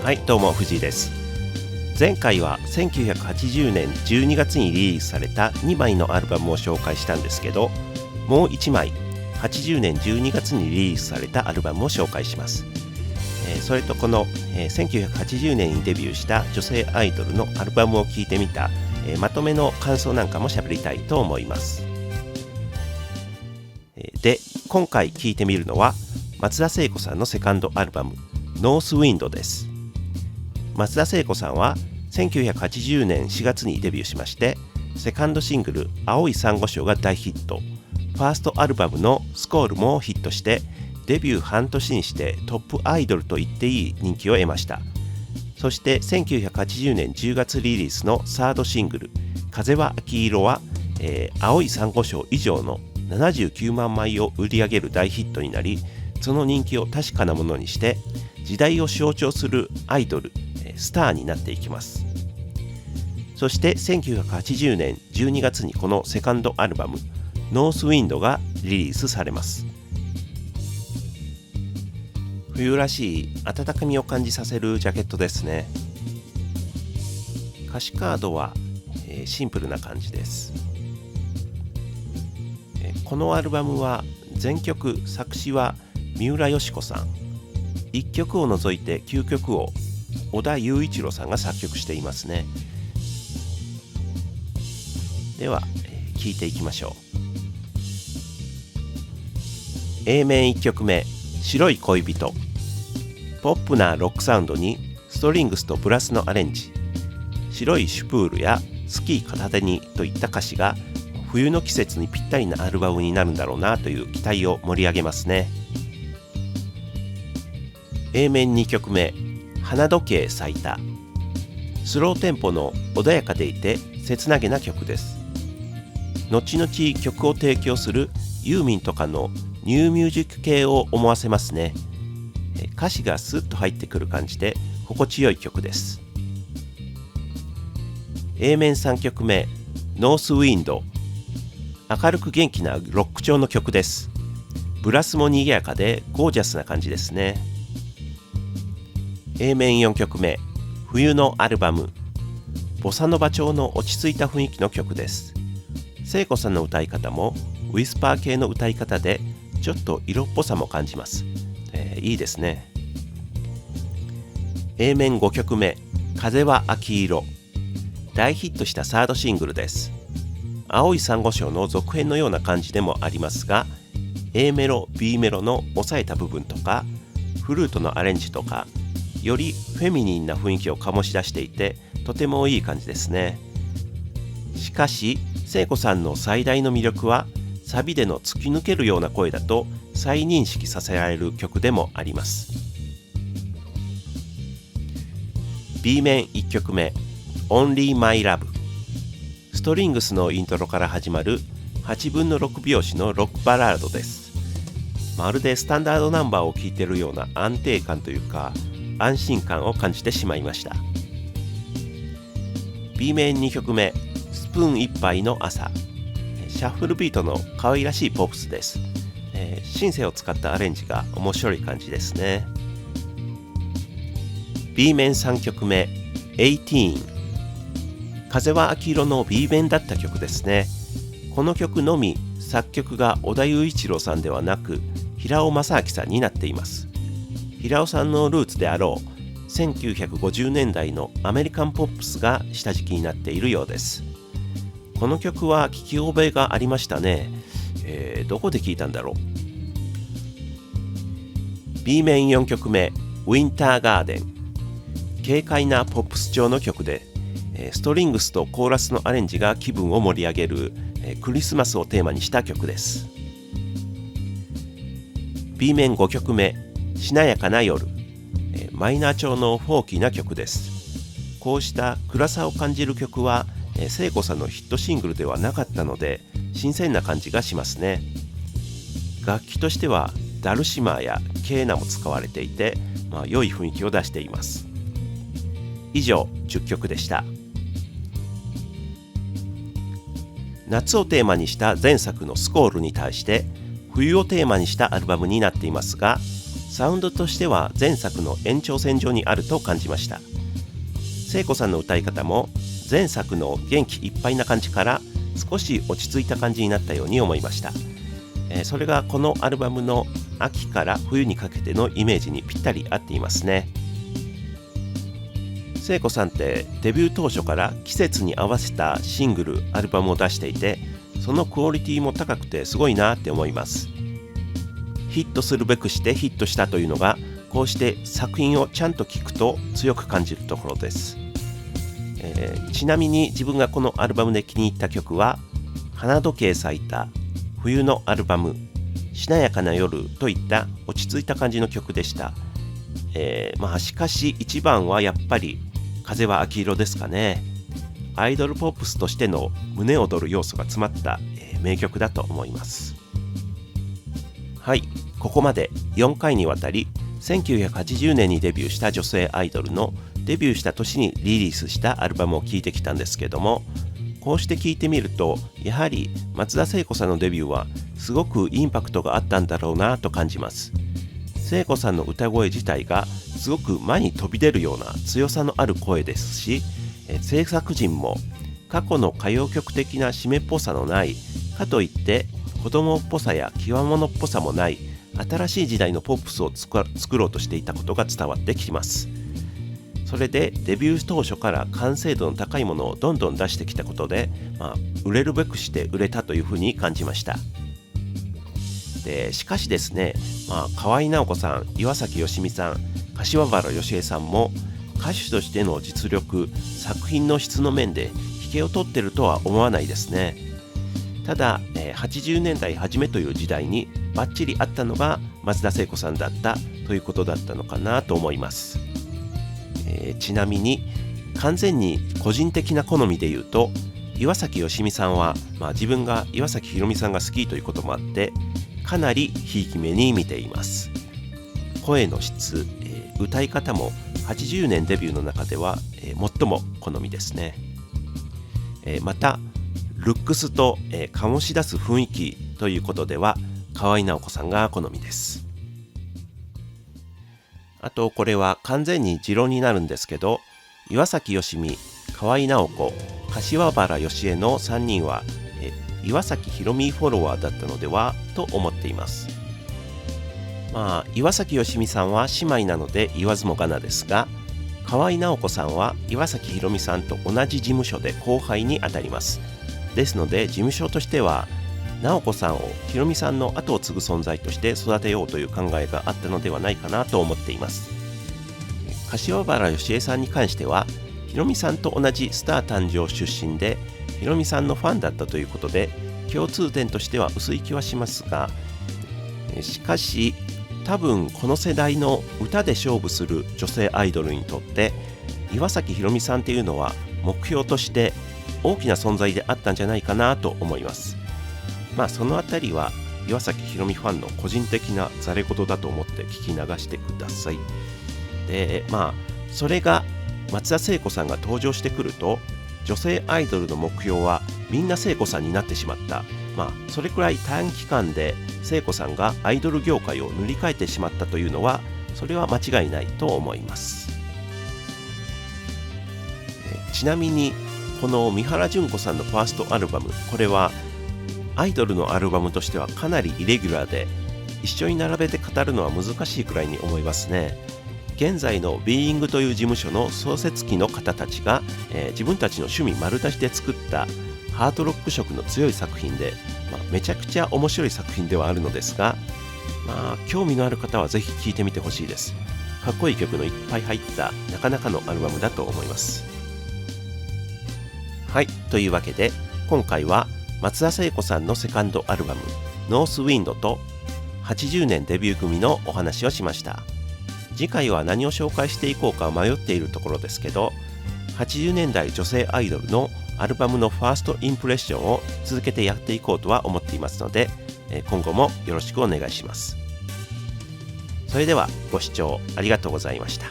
はい、どうも藤井です。前回は1980年12月にリリースされた2枚のアルバムを紹介したんですけど、もう1枚80年12月にリリースされたアルバムを紹介します。それとこの、1980年にデビューした女性アイドルのアルバムを聴いてみた、まとめの感想なんかも喋りたいと思います。で、今回聴いてみるのは松田聖子さんのセカンドアルバムノースウィンドです。松田聖子さんは1980年4月にデビューしまして、セカンドシングル青い珊瑚礁が大ヒット、ファーストアルバムのスコールもヒットして、デビュー半年にしてトップアイドルと言っていい人気を得ました。そして1980年10月リリースのサードシングル風は秋色は、青い珊瑚礁以上の79万枚を売り上げる大ヒットになり、その人気を確かなものにして時代を象徴するアイドル、スターになっていきます。そして1980年12月にこのセカンドアルバムノースウィンドがリリースされます。冬らしい温かみを感じさせるジャケットですね。歌詞カードは、シンプルな感じです。このアルバムは全曲作詞は三浦佳子さん、1曲を除いて9曲を小田雄一郎さんが作曲していますね。では聴いていきましょう。 A 面1曲目白い恋人、ポップなロックサウンドにストリングスとブラスのアレンジ、白いシュプールやスキー片手にといった歌詞が冬の季節にぴったりなアルバムになるんだろうなという期待を盛り上げますね。 A 面2曲目花時計咲いた、スローテンポの穏やかでいて切なげな曲です。後々曲を提供するユーミンとかのニューミュージック系を思わせますね。歌詞がスッと入ってくる感じで心地よい曲です。 A 面3曲目ノースウィンド、明るく元気なロック調の曲です。ブラスも賑やかでゴージャスな感じですね。 A 面4曲目冬のアルバム、ボサノバ調の落ち着いた雰囲気の曲です。聖子さんの歌い方もウィスパー系の歌い方でちょっと色っぽさも感じます。いいですね。 A 面5曲目風は秋色、大ヒットしたサードシングルです。青い珊瑚礁の続編のような感じでもありますが、 A メロ B メロの抑えた部分とかフルートのアレンジとか、よりフェミニンな雰囲気を醸し出していてとてもいい感じですね。しかし聖子さんの最大の魅力はサビでの突き抜けるような声だと再認識させられる曲でもあります。 B 面1曲目 Only My Love、 ストリングスのイントロから始まる8分の6拍子のロックバラードです。まるでスタンダードナンバーを聴いているような安定感というか安心感を感じてしまいました。 B 面2曲目スプーン1杯の朝、シャッフルビートの可愛らしいポップスです。シンセを使ったアレンジが面白い感じですね。 B 面3曲目18、風は秋色の B 面だった曲ですね。この曲のみ作曲が小田雄一郎さんではなく平尾正明さんになっています。平尾さんのルーツであろう1950年代のアメリカンポップスが下敷きになっているようです。この曲は聞き覚えがありましたね。どこで聞いたんだろう。 B 面4曲目ウィンターガーデン、軽快なポップス調の曲で、ストリングスとコーラスのアレンジが気分を盛り上げる、クリスマスをテーマにした曲です。 B 面5曲目しなやかな夜、マイナー調のフォーキーな曲です。こうした暗さを感じる曲は聖子さんのヒットシングルではなかったので新鮮な感じがしますね。楽器としてはダルシマーやケーナも使われていて、良い雰囲気を出しています。以上10曲でした。夏をテーマにした前作のスコールに対して冬をテーマにしたアルバムになっていますが、サウンドとしては前作の延長線上にあると感じました。聖子さんの歌い方も前作の元気いっぱいな感じから少し落ち着いた感じになったように思いました。それがこのアルバムの秋から冬にかけてのイメージにぴったり合っていますね。聖子さんってデビュー当初から季節に合わせたシングル、アルバムを出していて、そのクオリティも高くてすごいなって思います。ヒットするべくしてヒットしたというのが、こうして作品をちゃんと聴くと強く感じるところです。ちなみに自分がこのアルバムで気に入った曲は花時計咲いた、冬のアルバム、しなやかな夜といった落ち着いた感じの曲でした。しかし一番はやっぱり風は秋色ですかね。アイドルポップスとしての胸躍る要素が詰まった、名曲だと思います。はい、ここまで4回にわたり1980年にデビューした女性アイドルのデビューした年にリリースしたアルバムを聴いてきたんですけども、こうして聴いてみるとやはり松田聖子さんのデビューはすごくインパクトがあったんだろうなと感じます。聖子さんの歌声自体がすごく前に飛び出るような強さのある声ですし、制作陣も過去の歌謡曲的な締めっぽさのない、かといって子供っぽさや極物っぽさもない新しい時代のポップスを作ろうとしていたことが伝わってきます。それでデビュー当初から完成度の高いものをどんどん出してきたことで、売れるべくして売れたというふうに感じました。でしかしですね、河合直子さん、岩崎良美さん、柏原芳恵さんも歌手としての実力、作品の質の面で引けを取ってるとは思わないですね。ただ、80年代初めという時代にバッチリあったのが松田聖子さんだったということだったのかなと思います。ちなみに完全に個人的な好みで言うと、岩崎良美さんは、自分が岩崎宏美さんが好きということもあってかなりひいき目に見ています。声の質、歌い方も80年デビューの中では、最も好みですね。またルックスと、醸し出す雰囲気ということでは河合直子さんが好みです。あとこれは完全に持論になるんですけど、岩崎良美、河合直子、柏原芳恵の3人は、岩崎宏美フォロワーだったのではと思っています。岩崎良美さんは姉妹なので言わずもがなですが、河合直子さんは岩崎宏美さんと同じ事務所で後輩にあたります。ですので事務所としては直子さんを宏美さんの後を継ぐ存在として育てようという考えがあったのではないかなと思っています。柏原芳恵さんに関しては宏美さんと同じスター誕生出身で宏美さんのファンだったということで共通点としては薄い気はしますが、しかし多分この世代の歌で勝負する女性アイドルにとって岩崎宏美さんっていうのは目標として大きな存在であったんじゃないかなと思います。そのあたりは岩崎宏美ファンの個人的なざれ言だと思って聞き流してください。でそれが松田聖子さんが登場してくると女性アイドルの目標はみんな聖子さんになってしまった。それくらい短期間で聖子さんがアイドル業界を塗り替えてしまったというのはそれは間違いないと思います。ちなみにこの三原純子さんのファーストアルバム、これはアイドルのアルバムとしてはかなりイレギュラーで一緒に並べて語るのは難しいくらいに思いますね。現在のビーイングという事務所の創設期の方たちが、自分たちの趣味丸出しで作ったハードロック色の強い作品で、めちゃくちゃ面白い作品ではあるのですが、興味のある方はぜひ聴いてみてほしいです。かっこいい曲のいっぱい入ったなかなかのアルバムだと思います。はい、というわけで今回は松田聖子さんのセカンドアルバムノースウィンドと80年デビュー組のお話をしました。次回は何を紹介していこうか迷っているところですけど、80年代女性アイドルのアルバムのファーストインプレッションを続けてやっていこうとは思っていますので、今後もよろしくお願いします。それではご視聴ありがとうございました。